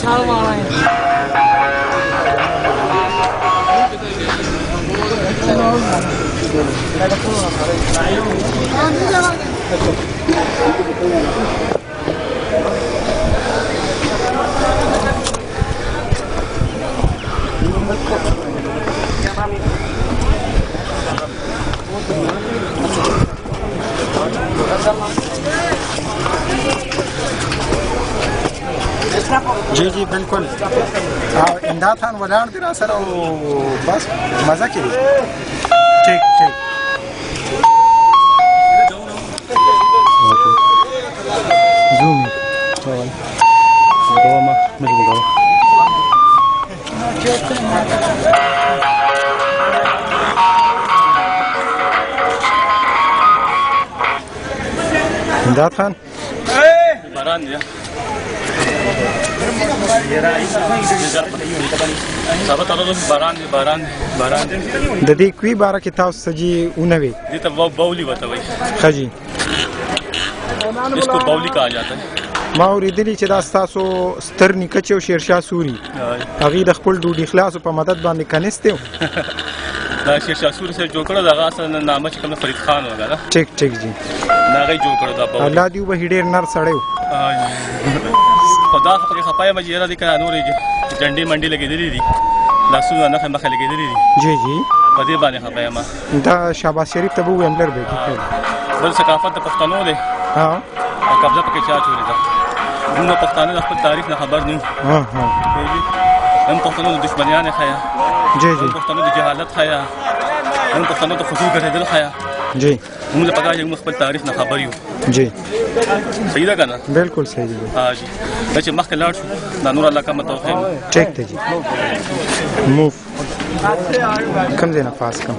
छाल मारा है जी जी बिल्कुल इमदाद खान वलाड़ तेरा सर बस मजा की ठीक ठीक जूम इमदाद खान د دې کوي باره کې تاسو سجی اونوي دي तो बाउली होता है خجی इसको बाउली कहा जाता है ما اوریدلی چې دا تاسو ستر نیکه او شیرشاه سوري هغه د خپل ډوډۍ خلاص په مدد باندې کنيسته دا شیرشاه سوري سره جوړ کړو دا اصل نامه چې کوم فرید خان وغیرہ ټیک ټیک جی دا غي جوړ کړو دا باولی الله دی به ډیر نر سړیو خدا په خپای مجیره دي کنه نورې جنډي منډي لګېدلې دي لاسونه نه مخه لګېدلې دي جی جی په دې باندې خپای ما دا شهباز شریف ته وو املر به بل ثقافت د پښتنو دی ها قبضه پکې چا چولې ده موږ پښتانه د خپل تاریخ نه خبر نه ها ها هم پښتنو د دشمنیان خیا جی جی پښتنو د جهالت خیا هم پښتنو د خصوصي ګرځیدل خیا جی موږ په کاږي موږ خپل تاریخ نه خبر یو جی صحیح ده کنه بالکل صحیح دی ها جی دا چې مخکې لاړ شو دا نور الله کا متوفیم ټیک ته جی موف کم زینا فاس کم